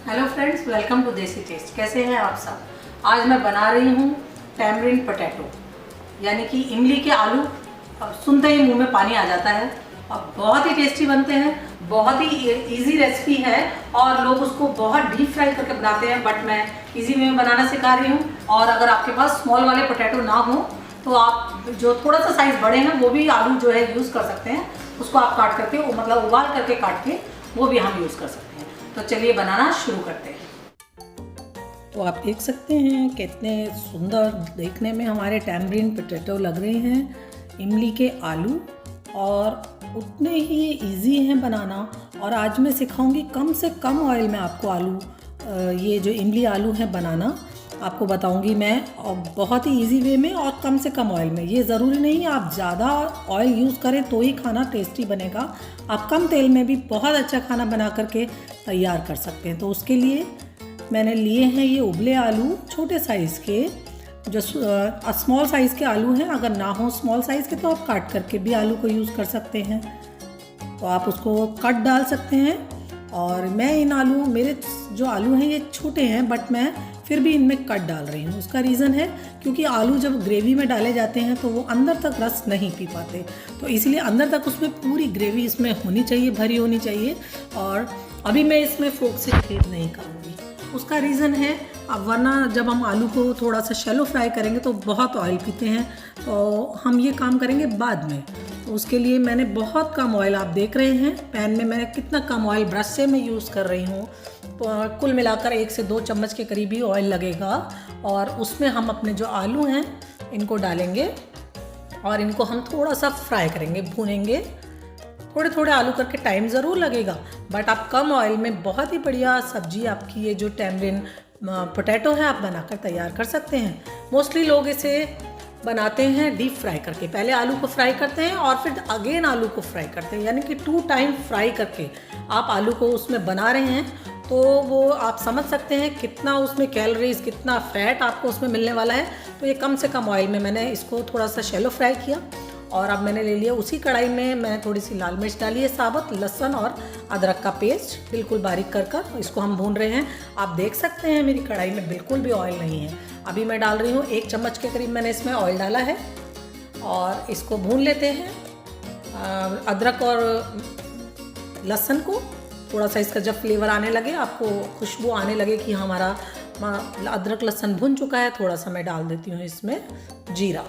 Hello friends, welcome to देसी test. कैसे हैं आप सब। आज मैं बना रही हूँ टैमरिंड पोटैटो, यानी कि इमली के आलू। अब सुनते ही मुंह में पानी आ जाता है और बहुत ही टेस्टी बनते हैं। बहुत ही इजी रेसिपी है और लोग उसको बहुत डीप फ्राई करके बनाते हैं, बट मैं इजी वे में बनाना सिखा रही हूँ। और अगर आपके पास स्मॉल वाले पोटैटो ना हो तो आप जो थोड़ा सा साइज़ बड़े हैं वो भी आलू जो है यूज़ कर सकते हैं। उसको आप काट करके, मतलब उबाल करके काट के वो भी हम यूज़ कर सकते हैं। तो चलिए बनाना शुरू करते हैं। तो आप देख सकते हैं कितने सुंदर देखने में हमारे टैमरिंड पोटैटो लग रहे हैं, इमली के आलू, और उतने ही इजी हैं बनाना। और आज मैं सिखाऊंगी कम से कम ऑयल में आपको आलू, ये जो इमली आलू हैं बनाना आपको बताऊंगी मैं, और बहुत ही इजी वे में और कम से कम ऑयल में। ये ज़रूरी नहीं आप ज़्यादा ऑयल यूज़ करें तो ही खाना टेस्टी बनेगा। आप कम तेल में भी बहुत अच्छा खाना बना करके तैयार कर सकते हैं। तो उसके लिए मैंने लिए हैं ये उबले आलू, छोटे साइज़ के, जो स्मॉल साइज़ के आलू हैं। अगर ना हो स्मॉल साइज़ के तो आप काट करके भी आलू को यूज़ कर सकते हैं। तो आप उसको कट डाल सकते हैं। और मैं इन आलू, मेरे जो आलू हैं ये छोटे हैं, बट मैं फिर भी इनमें कट डाल रही हूँ। उसका रीज़न है क्योंकि आलू जब ग्रेवी में डाले जाते हैं तो वो अंदर तक रस नहीं पी पाते, तो इसलिए अंदर तक उसमें पूरी ग्रेवी इसमें होनी चाहिए, भरी होनी चाहिए। और अभी मैं इसमें फोक से छेद नहीं करूँगी, उसका रीज़न है अब, वरना जब हम आलू को थोड़ा सा शैलो फ्राई करेंगे तो बहुत ऑयल पीते हैं, तो हम ये काम करेंगे बाद में। तो उसके लिए मैंने बहुत कम ऑयल, आप देख रहे हैं पैन में मैंने कितना कम ऑयल ब्रश से मैं यूज़ कर रही हूँ। तो कुल मिलाकर 1 से 2 चम्मच के करीब ही ऑयल लगेगा। और उसमें हम अपने जो आलू हैं इनको डालेंगे और इनको हम थोड़ा सा फ्राई करेंगे, भूनेंगे। थोड़े थोड़े आलू करके टाइम ज़रूर लगेगा, बट आप कम ऑयल में बहुत ही बढ़िया सब्जी आपकी ये जो टैमरिंड पोटैटो है आप बनाकर तैयार कर सकते हैं। मोस्टली लोग इसे बनाते हैं डीप फ्राई करके, पहले आलू को फ्राई करते हैं और फिर अगेन आलू को फ्राई करते हैं, यानी कि 2 टाइम फ्राई करके आप आलू को उसमें बना रहे हैं। तो वो आप समझ सकते हैं कितना उसमें कैलोरीज, कितना फैट आपको उसमें मिलने वाला है। तो ये कम से कम ऑयल में मैंने इसको थोड़ा सा शैलो फ्राई किया। और अब मैंने ले लिया उसी कढ़ाई में, मैंने थोड़ी सी लाल मिर्च डाली है, साबुत लहसुन और अदरक का पेस्ट बिल्कुल बारीक कर इसको हम भून रहे हैं। आप देख सकते हैं मेरी कढ़ाई में बिल्कुल भी ऑयल नहीं है। अभी मैं डाल रही हूँ 1 चम्मच के करीब मैंने इसमें ऑयल डाला है और इसको भून लेते हैं। अदरक और लहसुन को थोड़ा सा, इसका जब फ्लेवर आने लगे, आपको खुशबू आने लगे कि हमारा अदरक लहसुन भुन चुका है, थोड़ा सा मैं डाल देती हूँ इसमें जीरा।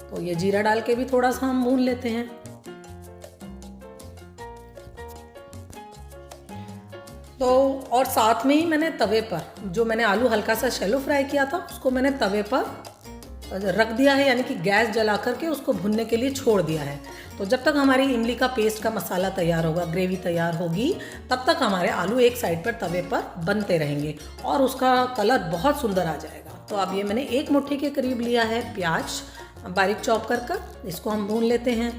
तो ये जीरा डाल के भी थोड़ा सा हम भून लेते हैं। तो और साथ में ही मैंने तवे पर जो मैंने आलू हल्का सा शैलो फ्राई किया था उसको मैंने तवे पर रख दिया है, यानी कि गैस जला करके उसको भुनने के लिए छोड़ दिया है। तो जब तक हमारी इमली का पेस्ट का मसाला तैयार होगा, ग्रेवी तैयार होगी, तब तक हमारे आलू एक साइड पर तवे पर बनते रहेंगे और उसका कलर बहुत सुंदर आ जाएगा। तो अब ये मैंने 1 मुट्ठी के करीब लिया है प्याज, बारीक चॉप कर इसको हम भून लेते हैं।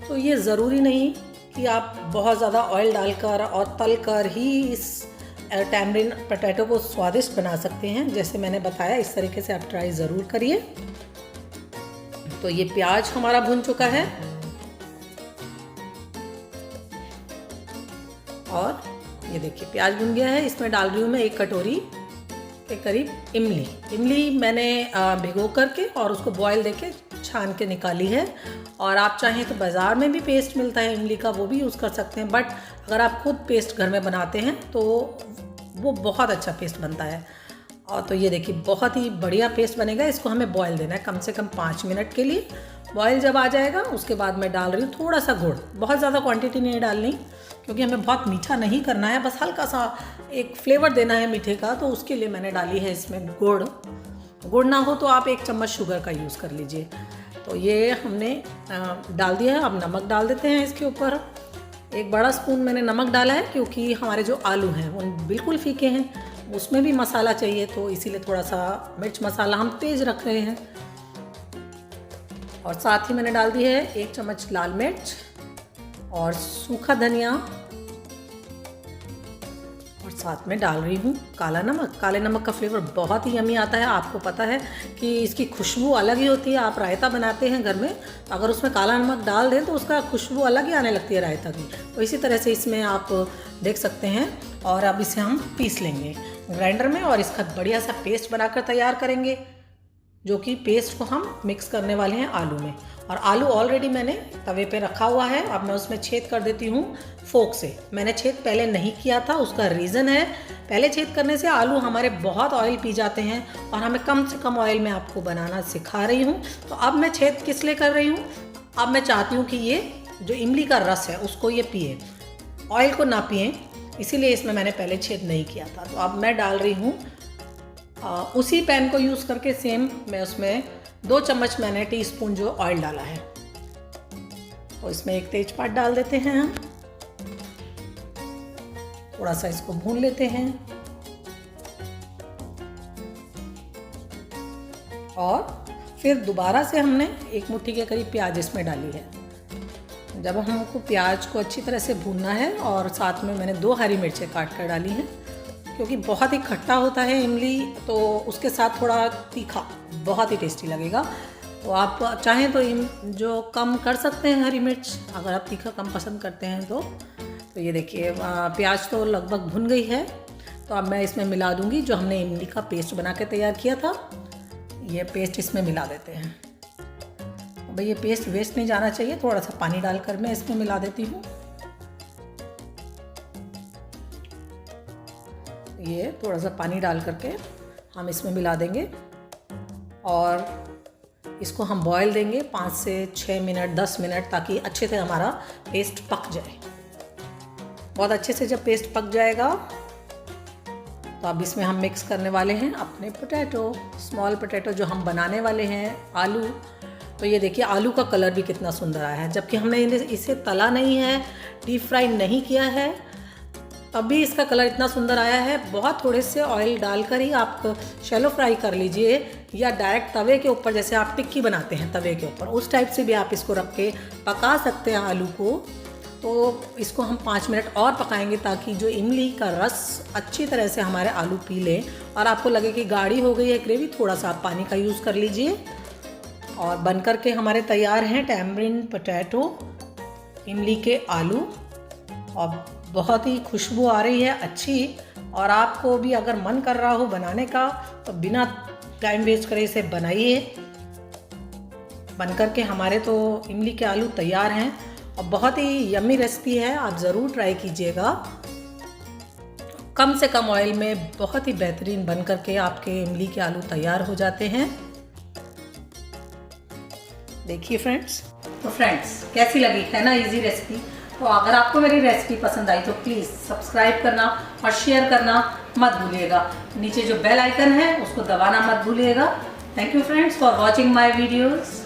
तो ये ज़रूरी नहीं कि आप बहुत ज़्यादा ऑयल डालकर और तलकर ही इस टैमरिंड पोटैटो को स्वादिष्ट बना सकते हैं। जैसे मैंने बताया, इस तरीके से आप ट्राई ज़रूर करिए। तो ये प्याज हमारा भुन चुका है और ये देखिए प्याज भुन गया है। इसमें डाल रही हूँ मैं 1 कटोरी के करीब इमली मैंने भिगो करके और उसको बॉयल देके छान के निकाली है। और आप चाहें तो बाज़ार में भी पेस्ट मिलता है इमली का, वो भी यूज़ कर सकते हैं, बट अगर आप खुद पेस्ट घर में बनाते हैं तो वो बहुत अच्छा पेस्ट बनता है। और तो ये देखिए बहुत ही बढ़िया पेस्ट बनेगा। इसको हमें बॉयल देना है कम से कम 5 मिनट के लिए। बॉयल जब आ जाएगा उसके बाद मैं डाल रही हूँ थोड़ा सा गुड़, बहुत ज़्यादा क्वांटिटी नहीं डालनी क्योंकि हमें बहुत मीठा नहीं करना है, बस हल्का सा एक फ्लेवर देना है मीठे का। तो उसके लिए मैंने डाली है इसमें गुड़ ना हो तो आप 1 चम्मच शुगर का यूज़ कर लीजिए। तो ये हमने डाल दिया है। अब नमक डाल देते हैं इसके ऊपर। 1 बड़ा स्पून मैंने नमक डाला है क्योंकि हमारे जो आलू हैं वो बिल्कुल फीके हैं, उसमें भी मसाला चाहिए, तो इसीलिए थोड़ा सा मिर्च मसाला हम तेज़ रख रहे हैं। और साथ ही मैंने डाल दी है 1 चम्मच लाल मिर्च और सूखा धनिया, और साथ में डाल रही हूँ काला नमक। काले नमक का फ्लेवर बहुत ही यमी आता है। आपको पता है कि इसकी खुशबू अलग ही होती है। आप रायता बनाते हैं घर में, तो अगर उसमें काला नमक डाल दें तो उसका खुशबू अलग ही आने लगती है रायता की। तो इसी तरह से इसमें आप देख सकते हैं। और अब इसे हम पीस लेंगे ग्राइंडर में और इसका बढ़िया सा पेस्ट बनाकर तैयार करेंगे, जो कि पेस्ट को हम मिक्स करने वाले हैं आलू में। और आलू ऑलरेडी मैंने तवे पे रखा हुआ है। अब मैं उसमें छेद कर देती हूँ फोक से। मैंने छेद पहले नहीं किया था, उसका रीज़न है पहले छेद करने से आलू हमारे बहुत ऑयल पी जाते हैं और हमें कम से कम ऑयल में आपको बनाना सिखा रही हूँ। तो अब मैं छेद किस लिए कर रही हूँ, अब मैं चाहती हूँ कि ये जो इमली का रस है उसको ये पिए, ऑयल को ना पिए, इसीलिए इसमें मैंने पहले छेद नहीं किया था। तो अब मैं डाल रही हूँ उसी पैन को यूज़ करके सेम मैं उसमें 2 चम्मच मैंने टीस्पून जो ऑयल डाला है। तो इसमें एक तेजपात डाल देते हैं हम, थोड़ा सा इसको भून लेते हैं और फिर दोबारा से हमने 1 मुट्ठी के करीब प्याज इसमें डाली है। जब हमको प्याज को अच्छी तरह से भूनना है और साथ में मैंने 2 हरी मिर्चें काट कर डाली हैं, क्योंकि बहुत ही खट्टा होता है इमली, तो उसके साथ थोड़ा तीखा बहुत ही टेस्टी लगेगा। तो आप चाहें तो जो कम कर सकते हैं हरी मिर्च, अगर आप तीखा कम पसंद करते हैं तो ये देखिए प्याज तो लगभग भुन गई है। तो अब मैं इसमें मिला दूंगी जो हमने इमली का पेस्ट बना के तैयार किया था। ये पेस्ट इसमें मिला देते हैं। भाई ये पेस्ट वेस्ट नहीं जाना चाहिए, थोड़ा सा पानी डालकर मैं इसमें मिला देती हूँ। ये थोड़ा सा पानी डाल करके हम इसमें मिला देंगे और इसको हम बॉयल देंगे 5 से 6 मिनट 10 मिनट, ताकि अच्छे से हमारा पेस्ट पक जाए। बहुत अच्छे से जब पेस्ट पक जाएगा तो अब इसमें हम मिक्स करने वाले हैं अपने पोटैटो, स्मॉल पोटैटो जो हम बनाने वाले हैं, आलू। तो ये देखिए आलू का कलर भी कितना सुंदर आया है, जबकि हमने इसे तला नहीं है, डीप फ्राई नहीं किया है, तब भी इसका कलर इतना सुंदर आया है। बहुत थोड़े से ऑयल डालकर ही आप शैलो फ्राई कर लीजिए, या डायरेक्ट तवे के ऊपर जैसे आप टिक्की बनाते हैं तवे के ऊपर, उस टाइप से भी आप इसको रख के पका सकते हैं आलू को। तो इसको हम 5 मिनट और पकाएंगे ताकि जो इमली का रस अच्छी तरह से हमारे आलू पी ले और आपको लगे कि गाढ़ी हो गई है ग्रेवी, थोड़ा सा आप पानी का यूज़ कर लीजिए। और बनकर के हमारे तैयार हैं टैमरिंड पोटैटो, इमली के आलू। और बहुत ही खुशबू आ रही है अच्छी। और आपको भी अगर मन कर रहा हो बनाने का तो बिना टाइम वेस्ट करे इसे बनाइए। बनकर के हमारे तो इमली के आलू तैयार हैं और बहुत ही यम्मी रेसिपी है, आप ज़रूर ट्राई कीजिएगा। कम से कम ऑयल में बहुत ही बेहतरीन बन करके आपके इमली के आलू तैयार हो जाते हैं। देखिए फ्रेंड्स, तो फ्रेंड्स कैसी लगी है ना इजी रेसिपी। तो अगर आपको मेरी रेसिपी पसंद आई तो प्लीज़ सब्सक्राइब करना और शेयर करना मत भूलिएगा। नीचे जो बेल आइकन है उसको दबाना मत भूलिएगा। Thank you friends for watching my videos.